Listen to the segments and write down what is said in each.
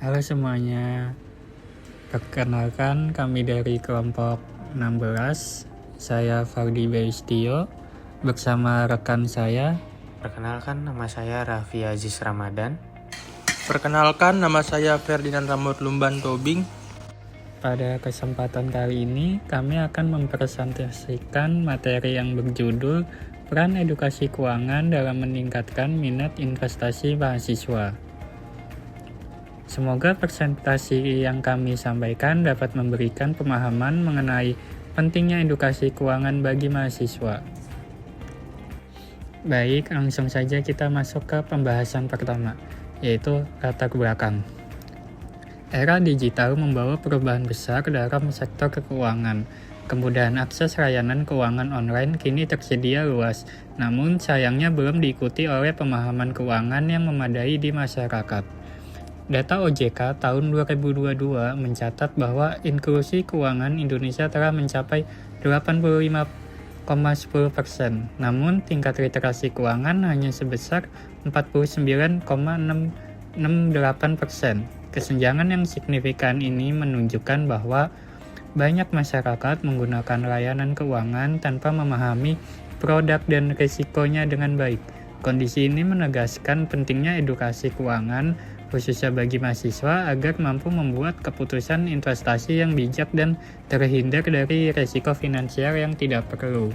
Halo semuanya, perkenalkan kami dari kelompok 16. Saya Fardi Beistio bersama rekan saya. Perkenalkan, nama saya Raffi Aziz Ramadan. Perkenalkan, nama saya Ferdinand Ramot Lumban Tobing. Pada kesempatan kali ini, kami akan mempresentasikan materi yang berjudul Peran Edukasi Keuangan dalam Meningkatkan Minat Investasi Mahasiswa. Semoga presentasi yang kami sampaikan dapat memberikan pemahaman mengenai pentingnya edukasi keuangan bagi mahasiswa. Baik, langsung saja kita masuk ke pembahasan pertama, yaitu latar belakang. Era digital membawa perubahan besar dalam sektor keuangan. Kemudahan akses layanan keuangan online kini tersedia luas, namun sayangnya belum diikuti oleh pemahaman keuangan yang memadai di masyarakat. Data OJK tahun 2022 mencatat bahwa inklusi keuangan Indonesia telah mencapai 85,10%, namun tingkat literasi keuangan hanya sebesar 49,668%. Kesenjangan yang signifikan ini menunjukkan bahwa banyak masyarakat menggunakan layanan keuangan tanpa memahami produk dan risikonya dengan baik. Kondisi ini menegaskan pentingnya edukasi keuangan, khususnya bagi mahasiswa, agar mampu membuat keputusan investasi yang bijak dan terhindar dari risiko finansial yang tidak perlu.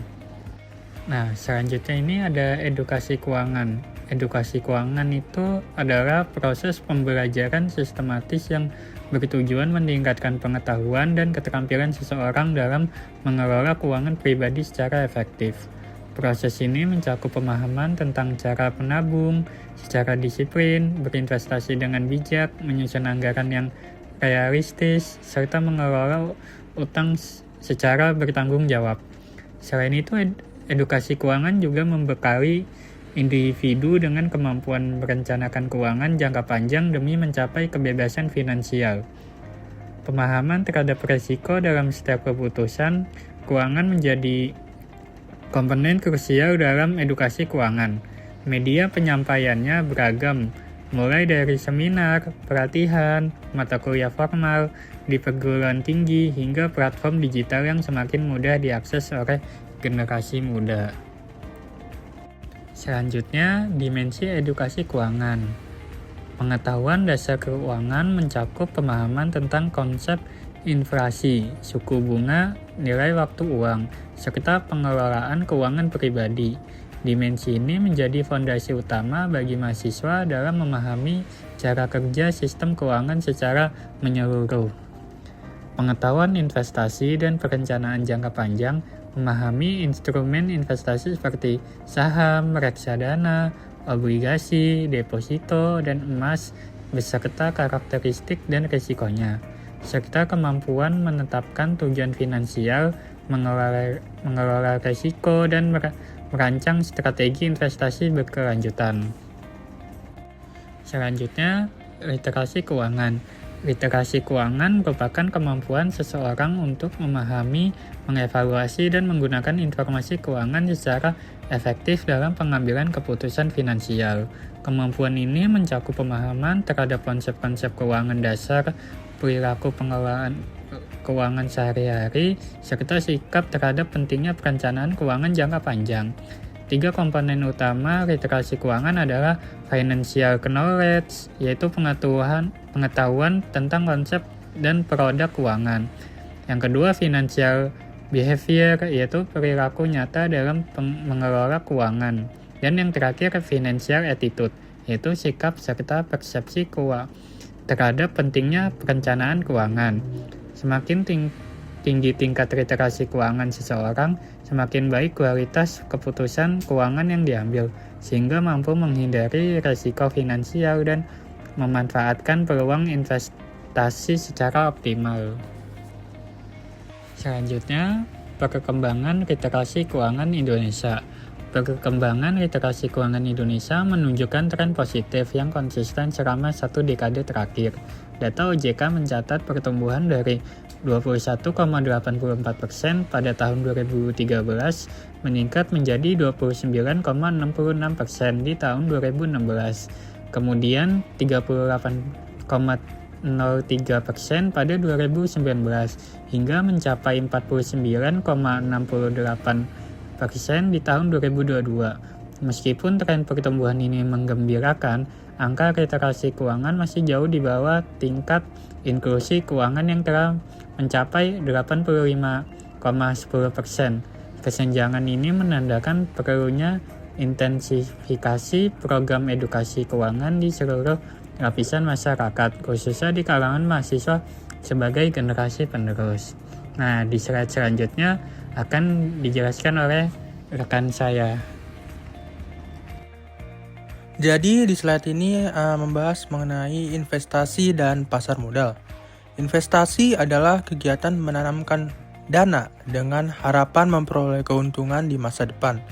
Nah, selanjutnya ini ada edukasi keuangan. Edukasi keuangan itu adalah proses pembelajaran sistematis yang bertujuan meningkatkan pengetahuan dan keterampilan seseorang dalam mengelola keuangan pribadi secara efektif. Proses ini mencakup pemahaman tentang cara menabung secara disiplin, berinvestasi dengan bijak, menyusun anggaran yang realistis, serta mengelola utang secara bertanggung jawab. Selain itu, edukasi keuangan juga membekali individu dengan kemampuan merencanakan keuangan jangka panjang demi mencapai kebebasan finansial. Pemahaman terhadap risiko dalam setiap keputusan keuangan menjadi komponen krusial dalam edukasi keuangan. Media penyampaiannya beragam, mulai dari seminar, pelatihan, mata kuliah formal, di perguruan tinggi, hingga platform digital yang semakin mudah diakses oleh generasi muda. Selanjutnya, dimensi edukasi keuangan. Pengetahuan dasar keuangan mencakup pemahaman tentang konsep inflasi, suku bunga, nilai waktu uang, serta pengelolaan keuangan pribadi. Dimensi ini menjadi fondasi utama bagi mahasiswa dalam memahami cara kerja sistem keuangan secara menyeluruh. Pengetahuan investasi dan perencanaan jangka panjang, memahami instrumen investasi seperti saham, reksadana, obligasi, deposito, dan emas, beserta karakteristik dan risikonya, serta kemampuan menetapkan tujuan finansial, mengelola risiko, dan merancang strategi investasi berkelanjutan. Selanjutnya, literasi keuangan. Literasi keuangan merupakan kemampuan seseorang untuk memahami, mengevaluasi, dan menggunakan informasi keuangan secara efektif dalam pengambilan keputusan finansial. Kemampuan ini mencakup pemahaman terhadap konsep-konsep keuangan dasar, perilaku pengelolaan keuangan sehari-hari, serta sikap terhadap pentingnya perencanaan keuangan jangka panjang. 3 komponen utama literasi keuangan adalah financial knowledge, yaitu pengetahuan tentang konsep dan produk keuangan. Yang kedua, financial behavior, yaitu perilaku nyata dalam mengelola keuangan. Dan yang terakhir, financial attitude, yaitu sikap serta persepsi terhadap pentingnya perencanaan keuangan. Semakin tinggi tingkat literasi keuangan seseorang, semakin baik kualitas keputusan keuangan yang diambil, sehingga mampu menghindari risiko finansial dan memanfaatkan peluang investasi secara optimal. Selanjutnya, perkembangan literasi keuangan Indonesia. Perkembangan literasi keuangan Indonesia menunjukkan tren positif yang konsisten selama 1 dekade terakhir. Data OJK mencatat pertumbuhan dari 21,84% pada tahun 2013 meningkat menjadi 29,66% di tahun 2016. Kemudian 38,3% 0,03% pada 2019 hingga mencapai 49,68% di tahun 2022. Meskipun tren pertumbuhan ini menggembirakan, angka literasi keuangan masih jauh di bawah tingkat inklusi keuangan yang telah mencapai 85,10%. Kesenjangan ini menandakan perlunya intensifikasi program edukasi keuangan di seluruh lapisan masyarakat, khususnya di kalangan mahasiswa sebagai generasi penerus. Nah, di slide selanjutnya akan dijelaskan oleh rekan saya. Jadi di slide ini membahas mengenai investasi dan pasar modal. Investasi adalah kegiatan menanamkan dana dengan harapan memperoleh keuntungan di masa depan.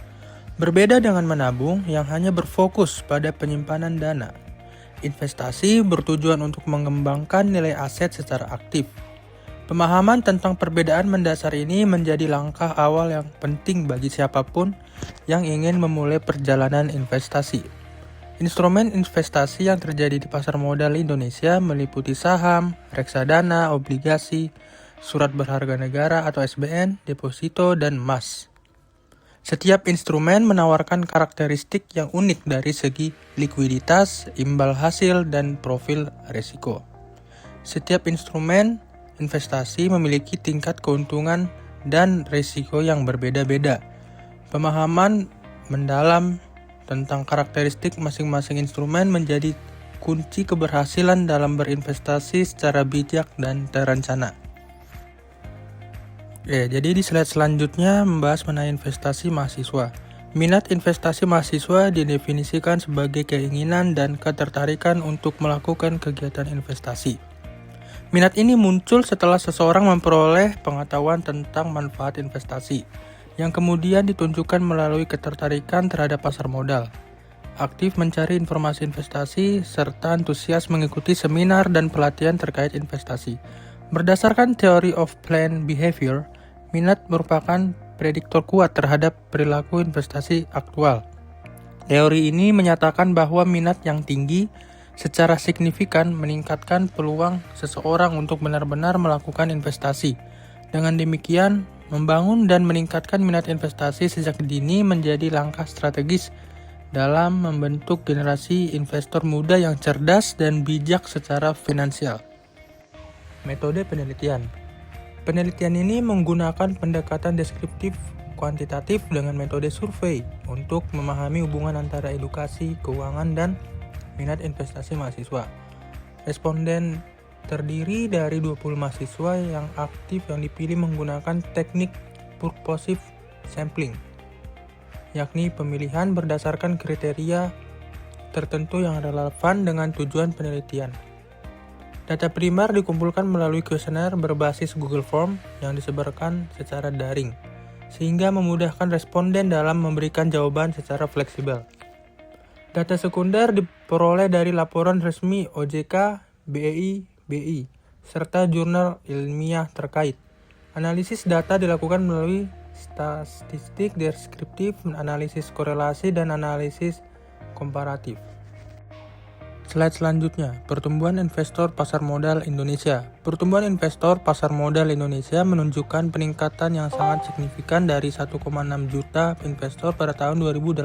Berbeda dengan menabung yang hanya berfokus pada penyimpanan dana. Investasi bertujuan untuk mengembangkan nilai aset secara aktif. Pemahaman tentang perbedaan mendasar ini menjadi langkah awal yang penting bagi siapapun yang ingin memulai perjalanan investasi. Instrumen investasi yang terjadi di pasar modal Indonesia meliputi saham, reksadana, obligasi, surat berharga negara atau SBN, deposito, dan emas. Setiap instrumen menawarkan karakteristik yang unik dari segi likuiditas, imbal hasil, dan profil risiko. Setiap instrumen investasi memiliki tingkat keuntungan dan risiko yang berbeda-beda. Pemahaman mendalam tentang karakteristik masing-masing instrumen menjadi kunci keberhasilan dalam berinvestasi secara bijak dan terencana. Jadi di slide selanjutnya membahas mengenai investasi mahasiswa. Minat investasi mahasiswa didefinisikan sebagai keinginan dan ketertarikan untuk melakukan kegiatan investasi. Minat ini muncul setelah seseorang memperoleh pengetahuan tentang manfaat investasi, yang kemudian ditunjukkan melalui ketertarikan terhadap pasar modal. Aktif mencari informasi investasi, serta antusias mengikuti seminar dan pelatihan terkait investasi. Berdasarkan Theory of Planned Behavior, minat merupakan prediktor kuat terhadap perilaku investasi aktual. Teori ini menyatakan bahwa minat yang tinggi secara signifikan meningkatkan peluang seseorang untuk benar-benar melakukan investasi. Dengan demikian, membangun dan meningkatkan minat investasi sejak dini menjadi langkah strategis dalam membentuk generasi investor muda yang cerdas dan bijak secara finansial. Metode penelitian. Penelitian ini menggunakan pendekatan deskriptif kuantitatif dengan metode survei untuk memahami hubungan antara edukasi, keuangan, dan minat investasi mahasiswa. Responden terdiri dari 20 mahasiswa yang aktif yang dipilih menggunakan teknik purposive sampling, yakni pemilihan berdasarkan kriteria tertentu yang relevan dengan tujuan penelitian. Data primer dikumpulkan melalui kuesioner berbasis Google Form yang disebarkan secara daring, sehingga memudahkan responden dalam memberikan jawaban secara fleksibel. Data sekunder diperoleh dari laporan resmi OJK, BEI, BI, serta jurnal ilmiah terkait. Analisis data dilakukan melalui statistik deskriptif, analisis korelasi, dan analisis komparatif. Slide selanjutnya, pertumbuhan investor pasar modal Indonesia. Pertumbuhan investor pasar modal Indonesia menunjukkan peningkatan yang sangat signifikan dari 1,6 juta investor pada tahun 2018.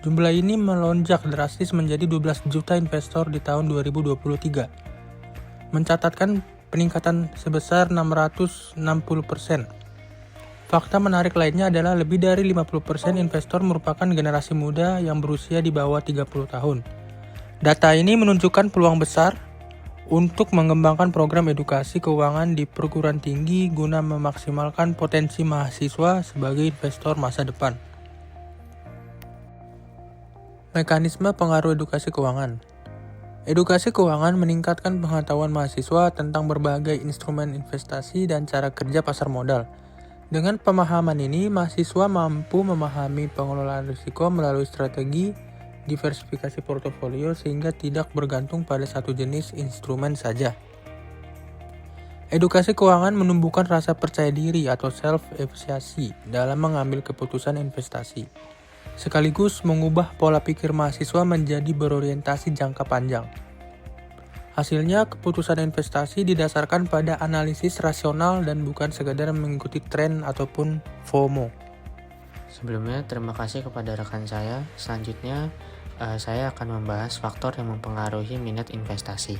Jumlah ini melonjak drastis menjadi 12 juta investor di tahun 2023, mencatatkan peningkatan sebesar 660%. Fakta menarik lainnya adalah lebih dari 50% investor merupakan generasi muda yang berusia di bawah 30 tahun. Data ini menunjukkan peluang besar untuk mengembangkan program edukasi keuangan di perguruan tinggi guna memaksimalkan potensi mahasiswa sebagai investor masa depan. Mekanisme pengaruh edukasi keuangan. Edukasi keuangan meningkatkan pengetahuan mahasiswa tentang berbagai instrumen investasi dan cara kerja pasar modal. Dengan pemahaman ini, mahasiswa mampu memahami pengelolaan risiko melalui strategi diversifikasi portofolio sehingga tidak bergantung pada satu jenis instrumen saja. Edukasi keuangan menumbuhkan rasa percaya diri atau self-efficacy dalam mengambil keputusan investasi, sekaligus mengubah pola pikir mahasiswa menjadi berorientasi jangka panjang. Hasilnya, keputusan investasi didasarkan pada analisis rasional dan bukan sekadar mengikuti tren ataupun FOMO. Sebelumnya, terima kasih kepada rekan saya. Selanjutnya, saya akan membahas faktor yang mempengaruhi minat investasi.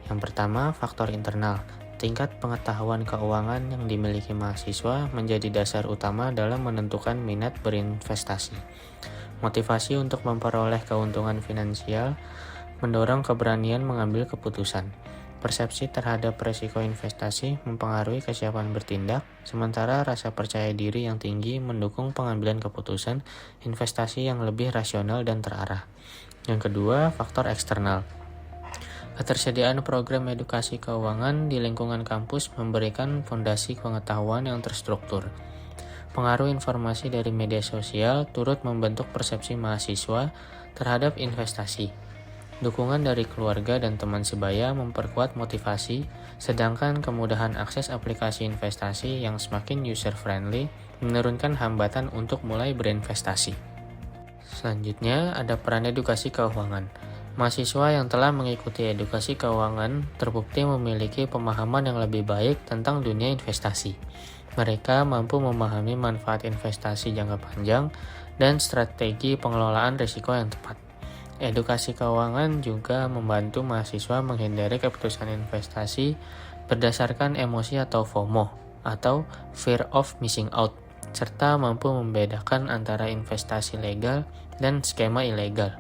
Yang pertama, faktor internal. Tingkat pengetahuan keuangan yang dimiliki mahasiswa menjadi dasar utama dalam menentukan minat berinvestasi. Motivasi untuk memperoleh keuntungan finansial mendorong keberanian mengambil keputusan. Persepsi terhadap risiko investasi mempengaruhi kesiapan bertindak, sementara rasa percaya diri yang tinggi mendukung pengambilan keputusan investasi yang lebih rasional dan terarah. Yang kedua, faktor eksternal. Ketersediaan program edukasi keuangan di lingkungan kampus memberikan fondasi pengetahuan yang terstruktur. Pengaruh informasi dari media sosial turut membentuk persepsi mahasiswa terhadap investasi. Dukungan dari keluarga dan teman sebaya memperkuat motivasi, sedangkan kemudahan akses aplikasi investasi yang semakin user-friendly menurunkan hambatan untuk mulai berinvestasi. Selanjutnya, ada peran edukasi keuangan. Mahasiswa yang telah mengikuti edukasi keuangan terbukti memiliki pemahaman yang lebih baik tentang dunia investasi. Mereka mampu memahami manfaat investasi jangka panjang dan strategi pengelolaan risiko yang tepat. Edukasi keuangan juga membantu mahasiswa menghindari keputusan investasi berdasarkan emosi atau FOMO atau Fear of Missing Out, serta mampu membedakan antara investasi legal dan skema ilegal.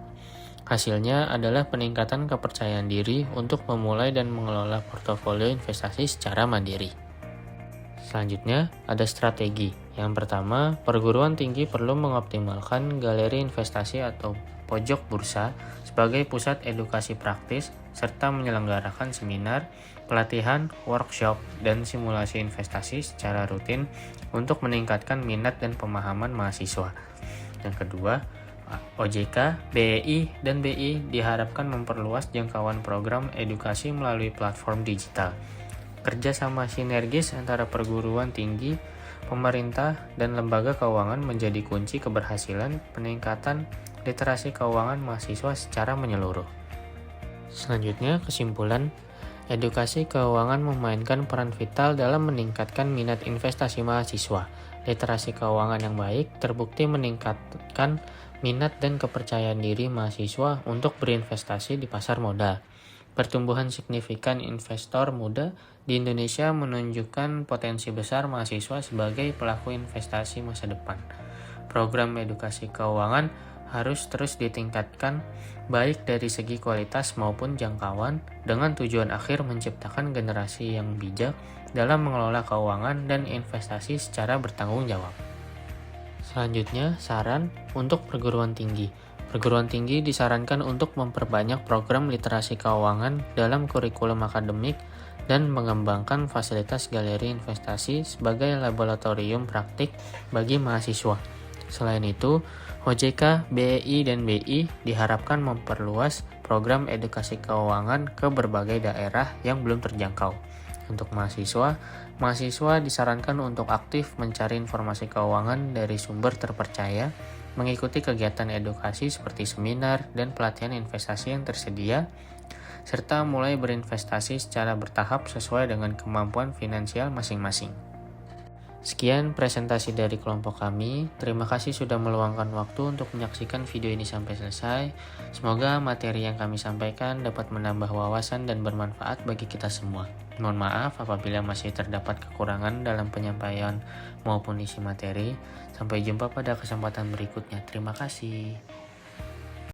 Hasilnya adalah peningkatan kepercayaan diri untuk memulai dan mengelola portofolio investasi secara mandiri. Selanjutnya, ada strategi. Yang pertama, perguruan tinggi perlu mengoptimalkan galeri investasi atau pojok bursa sebagai pusat edukasi praktis serta menyelenggarakan seminar, pelatihan, workshop, dan simulasi investasi secara rutin untuk meningkatkan minat dan pemahaman mahasiswa. Yang kedua, OJK, BEI, dan BI diharapkan memperluas jangkauan program edukasi melalui platform digital. Kerjasama sinergis antara perguruan tinggi, pemerintah, dan lembaga keuangan menjadi kunci keberhasilan peningkatan literasi keuangan mahasiswa secara menyeluruh. Selanjutnya, kesimpulan, edukasi keuangan memainkan peran vital dalam meningkatkan minat investasi mahasiswa. Literasi keuangan yang baik terbukti meningkatkan minat dan kepercayaan diri mahasiswa untuk berinvestasi di pasar modal. Pertumbuhan signifikan investor muda di Indonesia menunjukkan potensi besar mahasiswa sebagai pelaku investasi masa depan. Program edukasi keuangan harus terus ditingkatkan baik dari segi kualitas maupun jangkauan dengan tujuan akhir menciptakan generasi yang bijak dalam mengelola keuangan dan investasi secara bertanggung jawab. Selanjutnya, saran untuk perguruan tinggi. Perguruan tinggi disarankan untuk memperbanyak program literasi keuangan dalam kurikulum akademik dan mengembangkan fasilitas galeri investasi sebagai laboratorium praktik bagi mahasiswa. Selain itu, OJK, BEI, dan BI diharapkan memperluas program edukasi keuangan ke berbagai daerah yang belum terjangkau. Untuk mahasiswa disarankan untuk aktif mencari informasi keuangan dari sumber terpercaya, mengikuti kegiatan edukasi seperti seminar dan pelatihan investasi yang tersedia, serta mulai berinvestasi secara bertahap sesuai dengan kemampuan finansial masing-masing. Sekian presentasi dari kelompok kami. Terima kasih sudah meluangkan waktu untuk menyaksikan video ini sampai selesai. Semoga materi yang kami sampaikan dapat menambah wawasan dan bermanfaat bagi kita semua. Mohon maaf apabila masih terdapat kekurangan dalam penyampaian maupun isi materi. Sampai jumpa pada kesempatan berikutnya. Terima kasih.